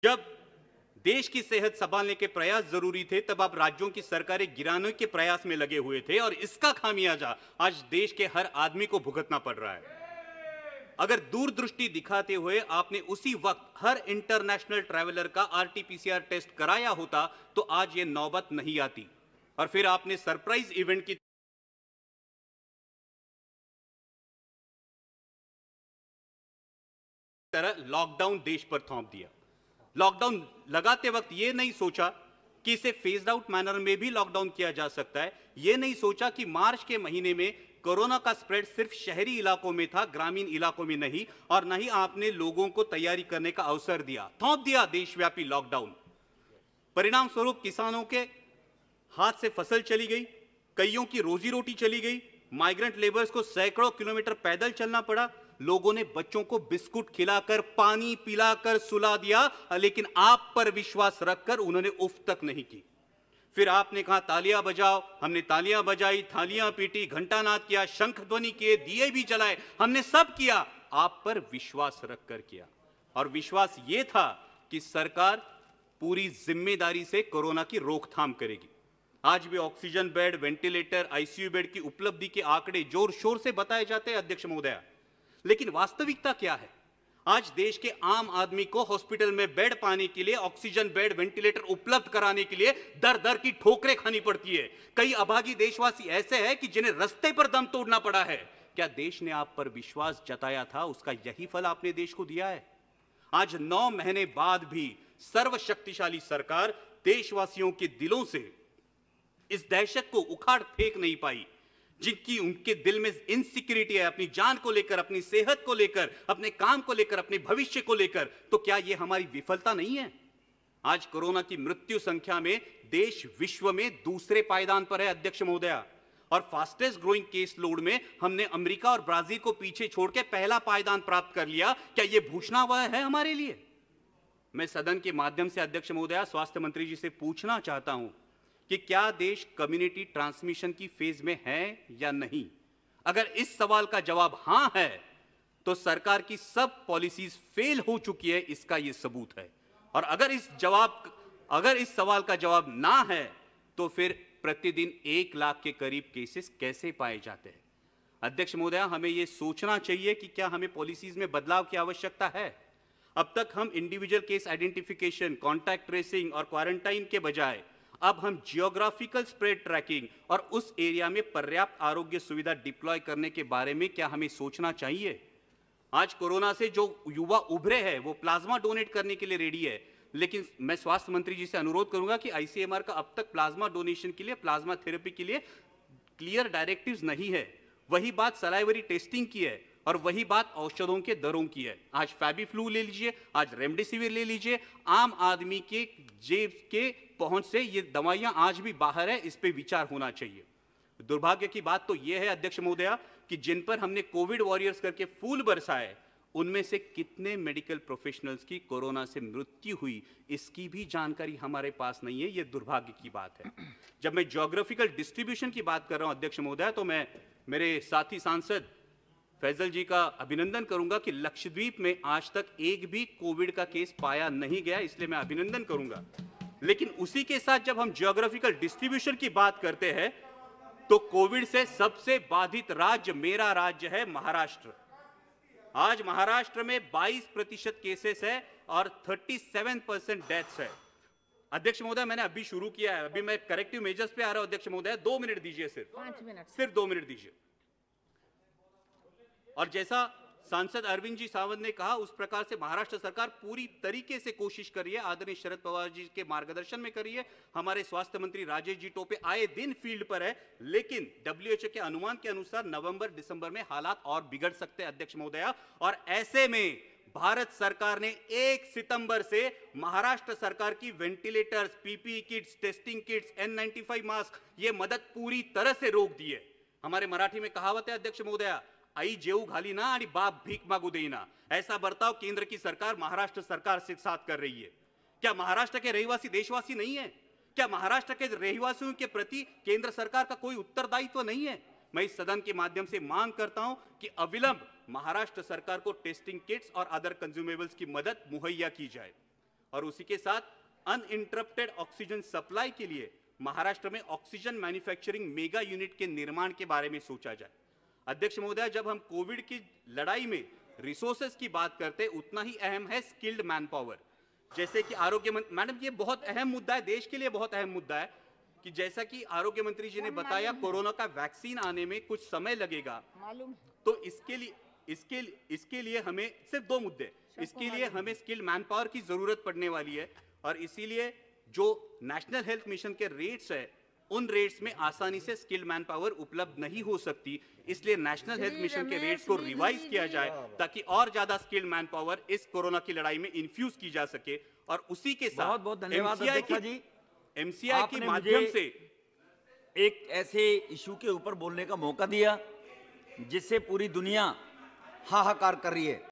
जब देश की सेहत संभालने के प्रयास जरूरी थे, तब आप राज्यों की सरकारें गिराने के प्रयास में लगे हुए थे और इसका खामियाजा आज देश के हर आदमी को भुगतना पड़ रहा है। अगर दूरदृष्टि दिखाते हुए आपने उसी वक्त हर इंटरनेशनल ट्रैवलर का आरटीपीसीआर टेस्ट कराया होता तो आज ये नौबत नहीं आती। और फिर आपने सरप्राइज इवेंट की तरह लॉकडाउन देश पर थोप दिया। लॉकडाउन लगाते वक्त यह नहीं सोचा कि इसे फेज्ड आउट मैनर में भी लॉकडाउन किया जा सकता है। यह नहीं सोचा कि मार्च के महीने में कोरोना का स्प्रेड सिर्फ शहरी इलाकों में था, ग्रामीण इलाकों में नहीं। और नहीं आपने लोगों को तैयारी करने का अवसर दिया, थोप दिया देशव्यापी लॉकडाउन। परिणाम स्वरूप किसानों के हाथ से फसल चली गई, कईयों की रोजी रोटी चली गई, माइग्रेंट लेबर्स को सैकड़ों किलोमीटर पैदल चलना पड़ा। लोगों ने बच्चों को बिस्कुट खिलाकर, पानी पिलाकर सुला दिया, लेकिन आप पर विश्वास रखकर उन्होंने उफ तक नहीं की। फिर आपने कहा तालियां बजाओ, हमने तालियां बजाई, थालियां पीटी, घंटानाद किया, शंख ध्वनि किए, दिए भी जलाए, हमने सब किया, आप पर विश्वास रखकर किया। और विश्वास यह था कि सरकार पूरी जिम्मेदारी से कोरोना की रोकथाम करेगी। आज भी oxygen bed, ventilator, ICU bed की उपलब्धि के आंकड़े जोर शोर से बताए जाते हैं अध्यक्ष महोदया, लेकिन वास्तविकता क्या है? आज देश के आम आदमी को हॉस्पिटल में बेड पाने के लिए, ऑक्सीजन बेड, वेंटिलेटर उपलब्ध कराने के लिए दर दर की ठोकरें खानी पड़ती है। कई अभागी देशवासी ऐसे हैं कि जिन्हें रास्ते पर दम तोड़ना पड़ा है। क्या देश ने आप पर विश्वास जताया था, उसका यही फल आपने देश को दिया है? आज 9 महीने बाद भी सर्वशक्तिशाली सरकार देशवासियों के दिलों से इस दहशत को उखाड़ फेंक नहीं पाई, जिनकी उनके दिल में इनसिक्योरिटी है, अपनी जान को लेकर, अपनी सेहत को लेकर, अपने काम को लेकर, अपने भविष्य को लेकर। तो क्या यह हमारी विफलता नहीं है? आज कोरोना की मृत्यु संख्या में देश विश्व में दूसरे पायदान पर है अध्यक्ष महोदया, और फास्टेस्ट ग्रोइंग केस लोड में हमने अमेरिका और ब्राजील को पीछे छोड़ के पहला पायदान प्राप्त कर लिया। क्या यह भूषणावह है हमारे लिए? मैं सदन के माध्यम से अध्यक्ष महोदया स्वास्थ्य मंत्री जी से पूछना चाहता हूं कि क्या देश कम्युनिटी ट्रांसमिशन की फेज में है या नहीं? अगर इस सवाल का जवाब हां है तो सरकार की सब पॉलिसीज फेल हो चुकी है, इसका यह सबूत है। और अगर इस सवाल का जवाब ना है तो फिर प्रतिदिन 1 लाख के करीब केसेस कैसे पाए जाते हैं? अध्यक्ष महोदया, हमें यह सोचना चाहिए कि क्या हमें पॉलिसीज में बदलाव की आवश्यकता है। अब तक हम individual case identification, contact tracing और क्वारंटाइन के बजाय अब हम जियोग्राफिकल स्प्रेड ट्रैकिंग और उस एरिया में पर्याप्त आरोग्य सुविधा डिप्लॉय करने के बारे में क्या हमें सोचना चाहिए? आज कोरोना से जो युवा उभरे हैं वो प्लाज्मा डोनेट करने के लिए रेडी है, लेकिन मैं स्वास्थ्य मंत्री जी से अनुरोध करूंगा कि आईसीएमआर का अब तक प्लाज्मा डोनेशन के लिए, प्लाज्मा थेरेपी के लिए क्लियर डायरेक्टिव्स नहीं है। वही बात सलाइवरी टेस्टिंग की है और वही बात औषधों के दरों की है। आज फैबीफ्लू ले लीजिए, आज रेमडेसिविर ले लीजिए, आम आदमी के जेब के पहुंच से ये दवाइयां आज भी बाहर है, इस पे विचार होना चाहिए। दुर्भाग्य की बात तो यह है अध्यक्ष महोदया कि जिन पर हमने कोविड वॉरियर्स करके फूल बरसाए, उनमें से कितने मेडिकल प्रोफेशनल्स की कोरोना से मृत्यु हुई, इसकी भी जानकारी हमारे पास नहीं है। यह दुर्भाग्य की बात है। जब मैं ज्योग्राफिकल डिस्ट्रीब्यूशन की बात कर रहा हूं अध्यक्ष महोदया, तो मैं मेरे साथी सांसद फैजल जी का अभिनंदन करूंगा कि लक्षद्वीप में आज तक एक भी कोविड का केस पाया नहीं गया, इसलिए मैं अभिनंदन करूंगा। लेकिन उसी के साथ जब हम ज्योग्राफिकल डिस्ट्रीब्यूशन की बात करते हैं तो कोविड से सबसे बाधित राज्य मेरा राज्य है महाराष्ट्र। आज महाराष्ट्र में 22% केसेस है और 37% डेथ्स है। अध्यक्ष महोदय, मैंने अभी शुरू किया है, अभी मैं करेक्टिव मेजर्स पे आ रहा हूं अध्यक्ष महोदय, 2 मिनट दीजिए, सिर्फ 5 मिनट, सिर्फ 2 मिनट दीजिए। और जैसा सांसद अरविंद जी सावंत ने कहा, उस प्रकार से महाराष्ट्र सरकार पूरी तरीके से कोशिश कर रही है, आदरणीय शरद पवार जी के मार्गदर्शन में कर रही है। हमारे स्वास्थ्य मंत्री राजेश जी टोपे आए दिन फील्ड पर है, लेकिन डब्ल्यूएचओ के अनुमान के अनुसार नवंबर दिसंबर में हालात और बिगड़ सकते हैं अध्यक्ष महोदया। और ऐसे में भारत सरकार ने 1 सितंबर से महाराष्ट्र सरकार की ventilators, PPE kits, testing kits, N95 mask, ये मदद पूरी तरह से रोक दी है। हमारे मराठी में कहावत है अध्यक्ष महोदया, आई जेऊ घाली ना आणि बाप भीक मागू देना। ऐसा बर्ताव केंद्र की सरकार महाराष्ट्र सरकार के साथ कर रही है। क्या महाराष्ट्र के रहवासी देशवासी नहीं है? क्या महाराष्ट्र के रहवासियों के प्रति केंद्र सरकार का कोई उत्तरदायित्व नहीं है? मैं इस सदन के माध्यम से मांग करता हूं कि अविलंब महाराष्ट्र सरकार को टेस्टिंग किट्स और अदर कंज्यूमेबल्स की मदद मुहैया की जाए। और उसी के साथ अनइंटरप्टेड ऑक्सीजन सप्लाई के लिए महाराष्ट्र में ऑक्सीजन मैन्युफैक्चरिंग मेगा यूनिट के निर्माण के बारे में सोचा जाए। अध्यक्ष महोदय, जब हम कोविड की लड़ाई में रिसोर्सेज की बात करते हैं, उतना ही अहम है स्किल्ड मैन पावर। जैसे कि आरोग्य मंत्री, मैडम ये बहुत अहम मुद्दा है, देश के लिए बहुत अहम मुद्दा है कि जैसा कि आरोग्य मंत्री जी ने बताया कोरोना का वैक्सीन आने में कुछ समय लगेगा, तो इसके लिए हमें सिर्फ 2 मुद्दे, इसके लिए हमें स्किल्ड मैन पावर की जरूरत पड़ने वाली है। और इसीलिए जो नेशनल हेल्थ मिशन के रेट्स है, उन रेट्स में आसानी से स्किल्ड मैन पावर उपलब्ध नहीं हो सकती, इसलिए नेशनल हेल्थ मिशन के रेट्स को रिवाइज किया जाए ताकि और ज्यादा स्किल्ड मैन पावर इस कोरोना की लड़ाई में इन्फ्यूज की जा सके। और उसी के साथ बहुत बहुत धन्यवाद अध्यक्षा जी, एमसीआई के माध्यम से एक ऐसे इशू के ऊपर बोलने का मौका दिया जिससे पूरी दुनिया हाहाकार कर रही है।